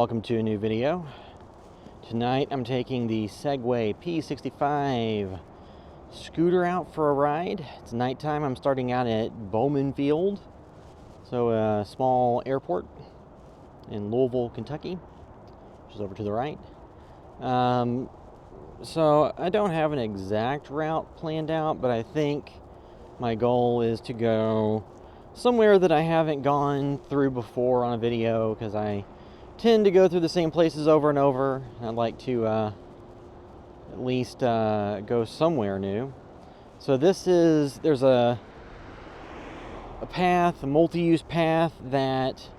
welcome to a new video. Tonight I'm taking the Segway P65 scooter out for a ride. It's nighttime. I'm starting out at Bowman Field, so a small airport in Louisville, Kentucky, which is over to the right. So I don't have an exact route planned out, but I think my goal is to go somewhere that I haven't gone through before on a video, because I tend to go through the same places over and over. I'd like to at least go somewhere new. So there's a path, a multi-use path that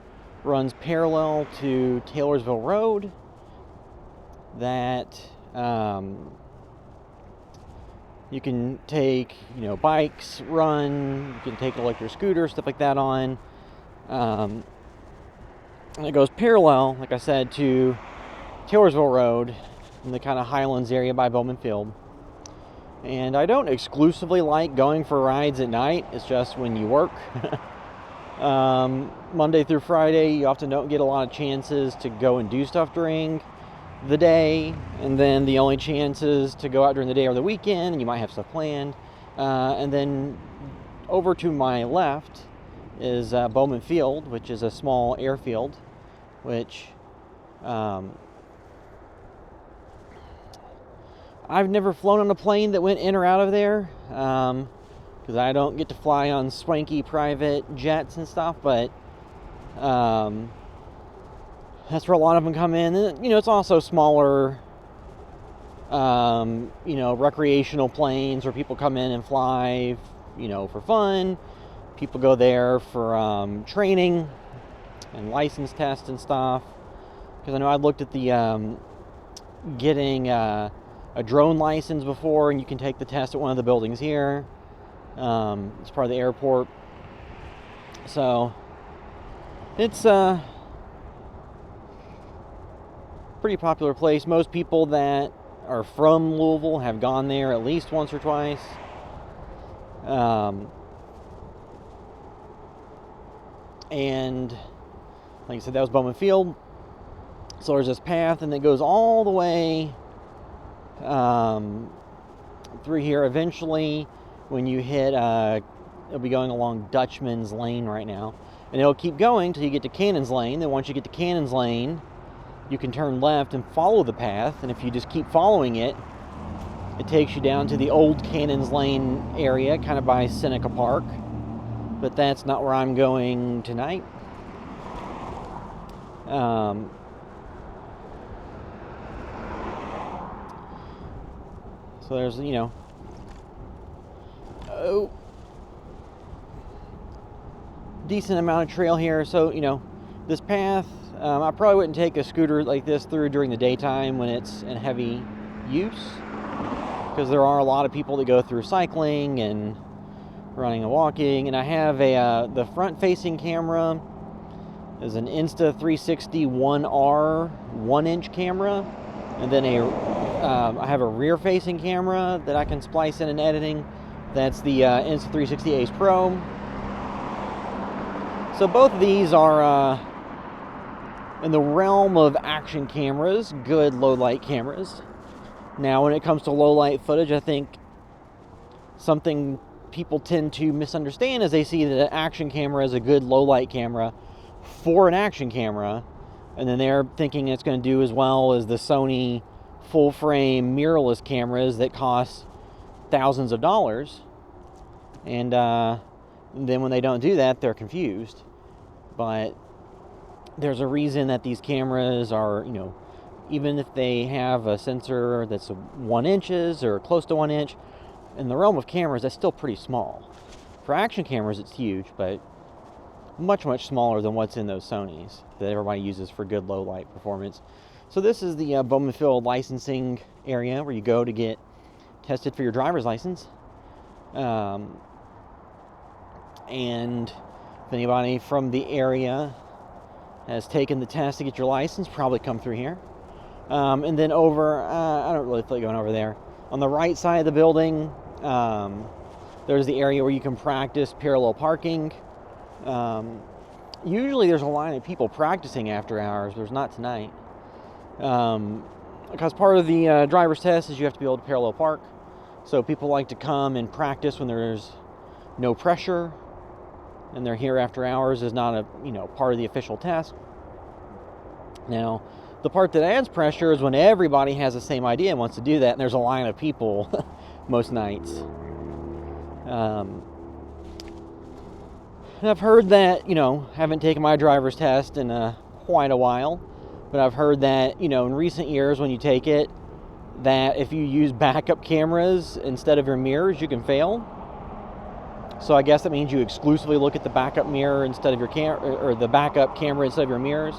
runs parallel to Taylorsville Road that you can take, bikes, run, you can take electric scooters, stuff like that on. And it goes parallel, like I said, to Taylorsville Road in the kind of Highlands area by Bowman Field. And I don't exclusively like going for rides at night. It's just when you work. Monday through Friday, you often don't get a lot of chances to go and do stuff during the day, and then the only chances to go out during the day are the weekend, and you might have stuff planned. And then over to my left is Bowman Field, which is a small airfield, which I've never flown on a plane that went in or out of there, because I don't get to fly on swanky private jets and stuff, but that's where a lot of them come in. And, it's also smaller, recreational planes where people come in and fly, for fun. People go there for training and license tests and stuff. Because I know I looked at the getting a drone license before, and you can take the test at one of the buildings here. It's part of the airport. So it's pretty popular place. Most people that are from Louisville have gone there at least once or twice. And like I said, that was Bowman Field. So there's this path, and it goes all the way through here. Eventually, when you hit, it'll be going along Dutchman's lane right now, and it'll keep going till you get to Cannon's lane. Then once you get to Cannon's lane, you can turn left and follow the path, and if you just keep following it, it takes you down to the old Cannon's Lane area, kind of by Seneca Park. But that's not where I'm going tonight. So there's, decent amount of trail here. So, this path, I probably wouldn't take a scooter like this through during the daytime when it's in heavy use, because there are a lot of people that go through cycling and running and walking. And I have the front-facing camera is an Insta360 One R 1-inch camera, and then I have a rear-facing camera that I can splice in and editing. That's the Insta360 Ace Pro. So both of these are in the realm of action cameras, good low-light cameras. Now, when it comes to low-light footage, I think something people tend to misunderstand is they see that an action camera is a good low-light camera for an action camera, and then they're thinking it's going to do as well as the Sony full-frame mirrorless cameras that cost thousands of dollars. And then when they don't do that, they're confused. But there's a reason that these cameras are, even if they have a sensor that's 1 inch or close to 1 inch, in the realm of cameras, that's still pretty small. For action cameras, it's huge, but much, much smaller than what's in those Sonys that everybody uses for good low light performance. So this is the Bowman Field licensing area where you go to get tested for your driver's license. And if anybody from the area has taken the test to get your license, probably come through here. And then over, I don't really feel like going over there. On the right side of the building, there's the area where you can practice parallel parking. usually there's a line of people practicing after hours. There's not tonight. Because part of the driver's test is you have to be able to parallel park. So people like to come and practice when there's no pressure, and they're here after hours is not a part of the official test. Now, the part that adds pressure is when everybody has the same idea and wants to do that, and there's a line of people most nights. And I've heard that, haven't taken my driver's test in quite a while, but I've heard that, in recent years when you take it, that if you use backup cameras instead of your mirrors, you can fail. So I guess that means you exclusively look at the backup mirror instead of your or the backup camera instead of your mirrors.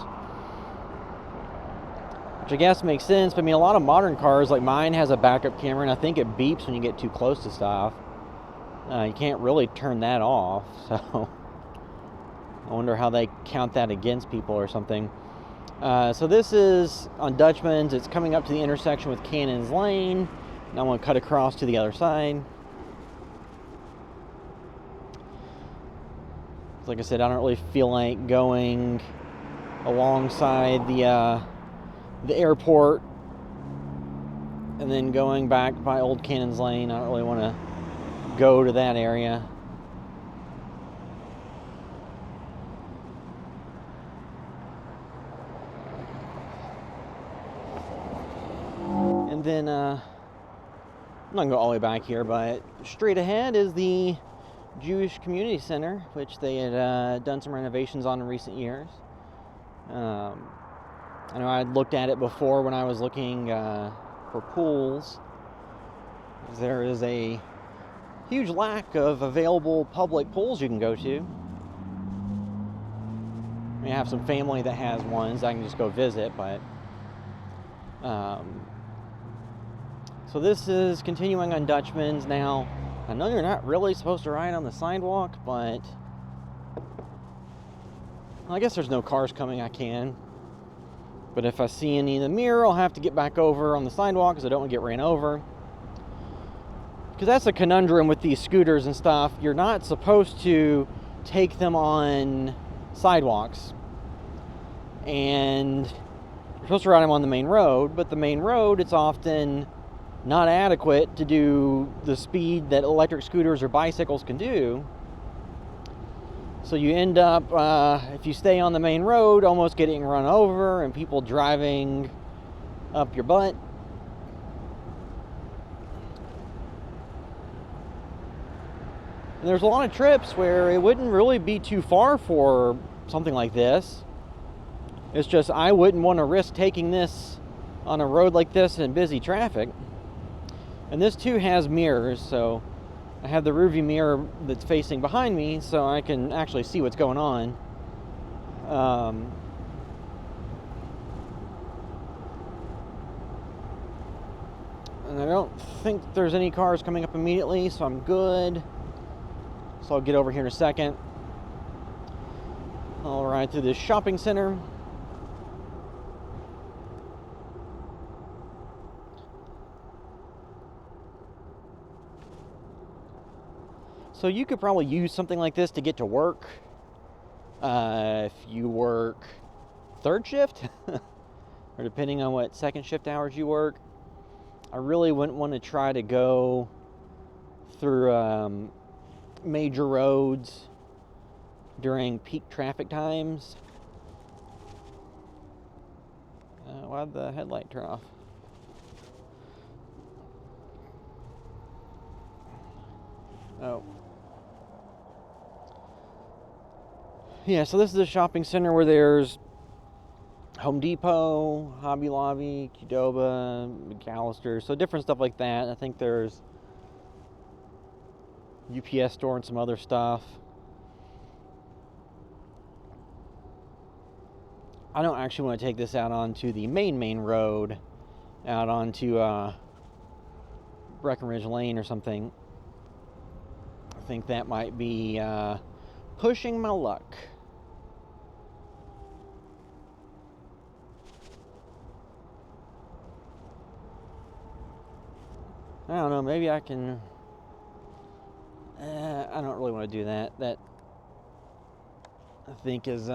Which I guess makes sense, but I mean, a lot of modern cars, like mine, has a backup camera, and I think it beeps when you get too close to stuff. You can't really turn that off, so I wonder how they count that against people or something. So this is on Dutchman's. It's coming up to the intersection with Cannon's Lane, and I'm going to cut across to the other side. Like I said, I don't really feel like going alongside the airport and then going back by Old Cannon's Lane. I don't really want to go to that area. And then I'm not going to go all the way back here, but straight ahead is the Jewish Community Center, which they had done some renovations on in recent years. I know I'd looked at it before when I was looking for pools. There is a huge lack of available public pools you can go to. I have some family that has ones I can just go visit, but so this is continuing on Dutchman's. Now, I know you're not really supposed to ride on the sidewalk, but I guess there's no cars coming, I can. But if I see any in the mirror, I'll have to get back over on the sidewalk because I don't want to get ran over. Because that's a conundrum with these scooters and stuff. You're not supposed to take them on sidewalks. And you're supposed to ride them on the main road, but the main road, it's often not adequate to do the speed that electric scooters or bicycles can do. So you end up, if you stay on the main road, almost getting run over and people driving up your butt. And there's a lot of trips where it wouldn't really be too far for something like this. It's just I wouldn't want to risk taking this on a road like this in busy traffic. And this too has mirrors, so I have the rearview mirror that's facing behind me so I can actually see what's going on. And I don't think there's any cars coming up immediately, so I'm good. So I'll get over here in a second. I'll ride through this shopping center. So you could probably use something like this to get to work if you work third shift or depending on what second shift hours you work. I really wouldn't want to try to go through major roads during peak traffic times. Why'd the headlight turn off? Oh. Yeah, so this is a shopping center where there's Home Depot, Hobby Lobby, Qdoba, McAllister, so different stuff like that. I think there's UPS store and some other stuff. I don't actually want to take this out onto the main road, out onto Breckenridge Lane or something. I think that might be pushing my luck. I don't know, maybe I can... I don't really want to do that. I think is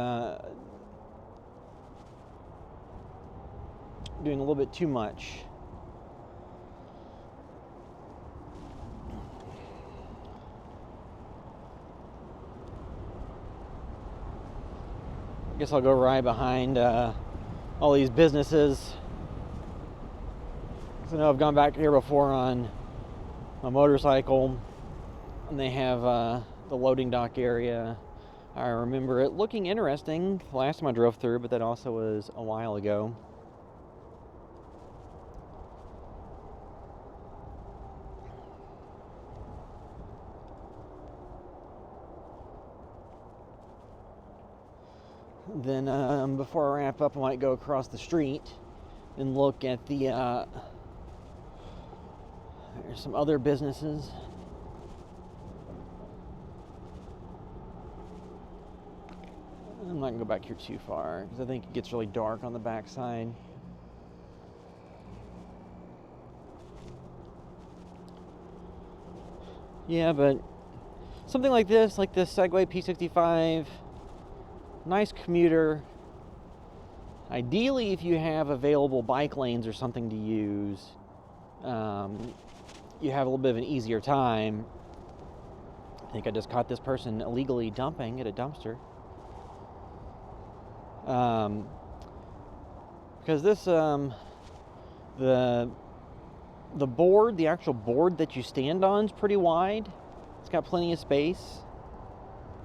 doing a little bit too much. I guess I'll go right behind all these businesses. I know I've gone back here before on a motorcycle, and they have the loading dock area. I remember it looking interesting last time I drove through, but that also was a while ago. Then before I wrap up, I might go across the street and look at the there's some other businesses. I'm not gonna go back here too far because I think it gets really dark on the backside. Yeah, but something like this Segway P65, nice commuter. Ideally, if you have available bike lanes or something to use, you have a little bit of an easier time. I think I just caught this person illegally dumping at a dumpster. Because this, the board, the actual board that you stand on is pretty wide. It's got plenty of space,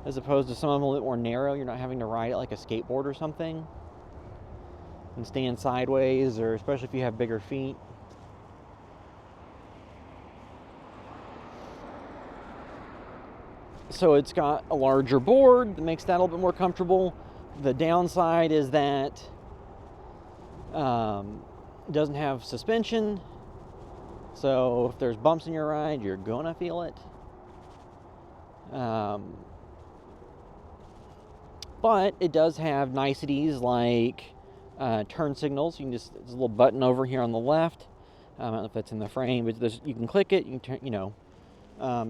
as opposed to some of them a little bit more narrow. You're not having to ride it like a skateboard or something and stand sideways, or especially if you have bigger feet. So it's got a larger board that makes that a little bit more comfortable. The downside is that it doesn't have suspension, so if there's bumps in your ride, you're gonna feel it. But it does have niceties like turn signals. You can just, there's a little button over here on the left. I don't know if that's in the frame, but you can click it. You can turn,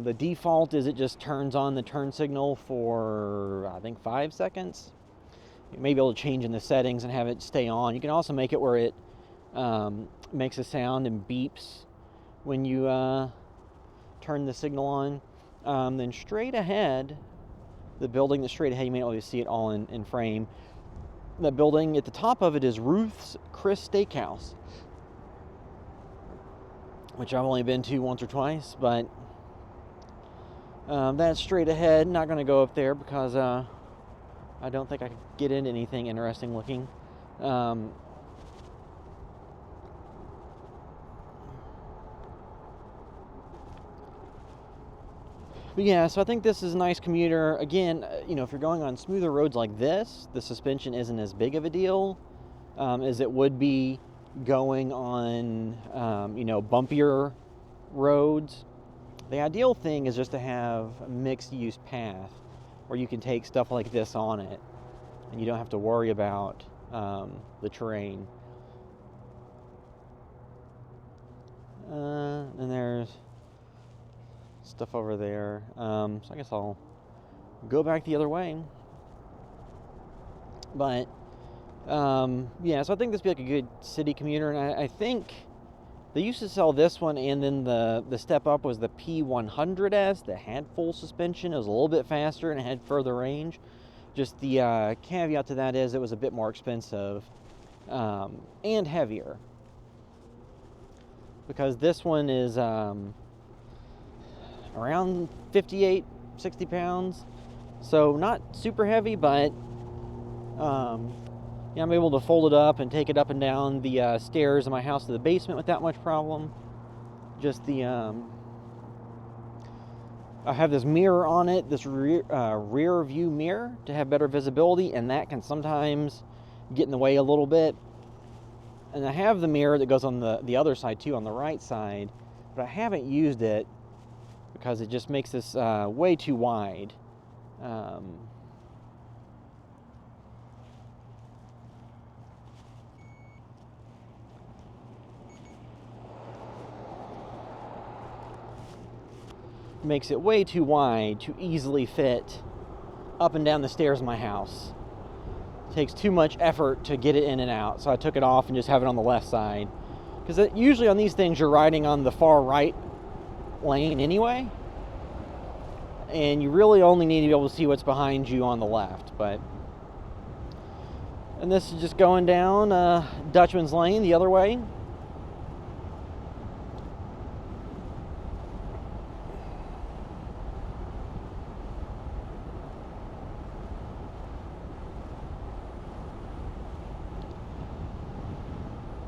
the default is it just turns on the turn signal for, I think, 5 seconds. You may be able to change in the settings and have it stay on. You can also make it where it makes a sound and beeps when you turn the signal on. Then straight ahead, the building that's straight ahead, you may not always see it all in frame. The building at the top of it is Ruth's Chris Steakhouse, which I've only been to once or twice, but that's straight ahead. Not going to go up there because I don't think I could get into anything interesting looking. But yeah, so I think this is a nice commuter. Again, if you're going on smoother roads like this, the suspension isn't as big of a deal as it would be going on, bumpier roads. The ideal thing is just to have a mixed-use path where you can take stuff like this on it, and you don't have to worry about the terrain. And there's stuff over there. So I guess I'll go back the other way. But yeah, so I think this would be like a good city commuter, and I think they used to sell this one, and then the step up was the P100S that had full suspension. It was a little bit faster and it had further range. Just the caveat to that is it was a bit more expensive and heavier, because this one is around 58, 60 pounds. So not super heavy, but I'm able to fold it up and take it up and down the stairs in my house to the basement without much problem. Just the I have this mirror on it, this rear view mirror, to have better visibility, and that can sometimes get in the way a little bit. And I have the mirror that goes on the other side too, on the right side, but I haven't used it because it just makes this way too wide. Makes it way too wide to easily fit up and down the stairs of my house. It takes too much effort to get it in and out, so I took it off and just have it on the left side. Because usually on these things you're riding on the far right lane anyway, and you really only need to be able to see what's behind you on the left. And this is just going down Dutchman's lane the other way.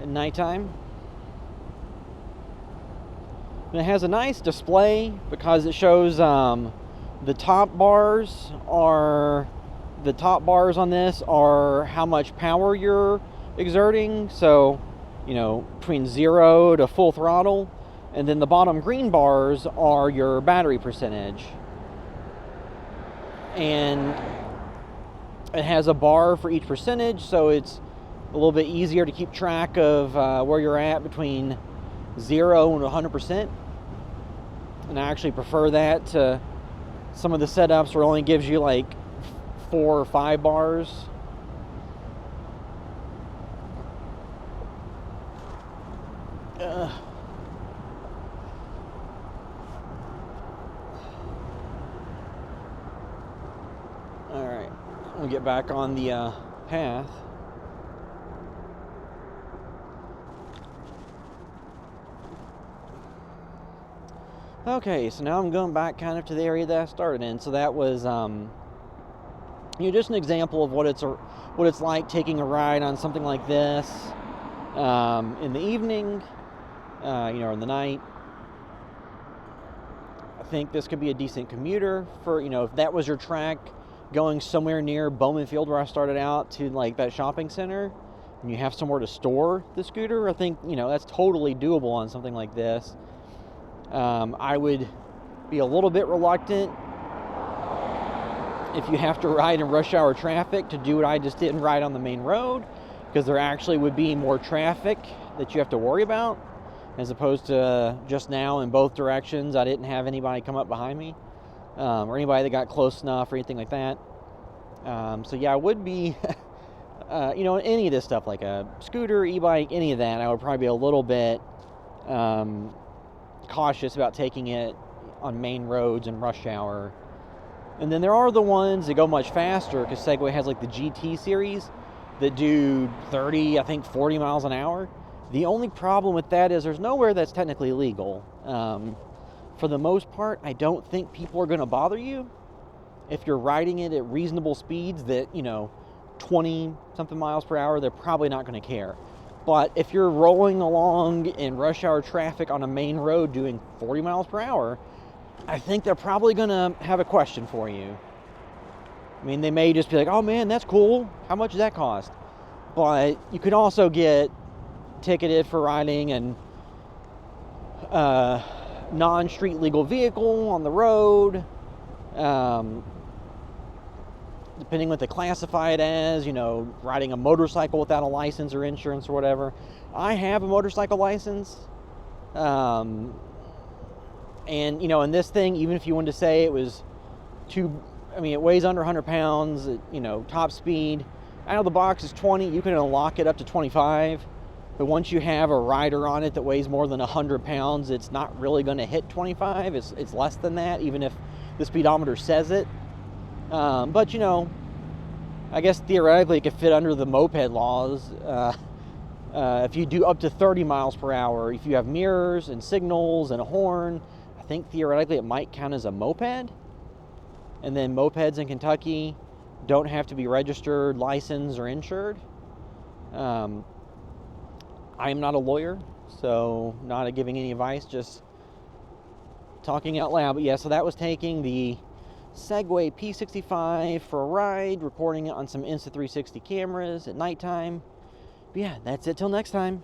At nighttime. And it has a nice display because it shows the top bars on this are how much power you're exerting. So, you know, between 0 to full throttle, and then the bottom green bars are your battery percentage. And it has a bar for each percentage, so it's a little bit easier to keep track of where you're at between 0 and 100%. And I actually prefer that to some of the setups where it only gives you like 4 or 5 bars. Alright, we'll get back on the path. Okay, so now I'm going back kind of to the area that I started in. So that was, just an example of what it's like taking a ride on something like this in the evening, or in the night. I think this could be a decent commuter for, if that was your track going somewhere near Bowman Field where I started out to like that shopping center, and you have somewhere to store the scooter. I think, that's totally doable on something like this. I would be a little bit reluctant if you have to ride in rush hour traffic to do what I just did and ride on the main road, because there actually would be more traffic that you have to worry about, as opposed to just now in both directions. I didn't have anybody come up behind me, or anybody that got close enough or anything like that. So yeah, I would be, any of this stuff, like a scooter, e-bike, any of that, I would probably be a little bit cautious about taking it on main roads and rush hour. And then there are the ones that go much faster, because Segway has like the GT series that do 30, I think 40 miles an hour. The only problem with that is there's nowhere that's technically legal. For the most part, I don't think people are going to bother you if you're riding it at reasonable speeds that, 20 something miles per hour. They're probably not going to care. But if you're rolling along in rush hour traffic on a main road doing 40 miles per hour, I think they're probably going to have a question for you. I mean, they may just be like, oh man, that's cool. How much does that cost? But you could also get ticketed for riding an non-street legal vehicle on the road. Depending what they classify it as, riding a motorcycle without a license or insurance or whatever. I have a motorcycle license. And, in this thing, even if you wanted to say it was it weighs under 100 pounds, top speed. I know the box is 20, you can unlock it up to 25. But once you have a rider on it that weighs more than 100 pounds, it's not really going to hit 25. It's less than that, even if the speedometer says it. But, I guess theoretically it could fit under the moped laws. If you do up to 30 miles per hour, if you have mirrors and signals and a horn, I think theoretically it might count as a moped. And then mopeds in Kentucky don't have to be registered, licensed, or insured. I am not a lawyer, so not giving any advice, just talking out loud. But yeah, so that was taking the Segway P65 for a ride, recording it on some Insta360 cameras at nighttime. But yeah, that's it till next time.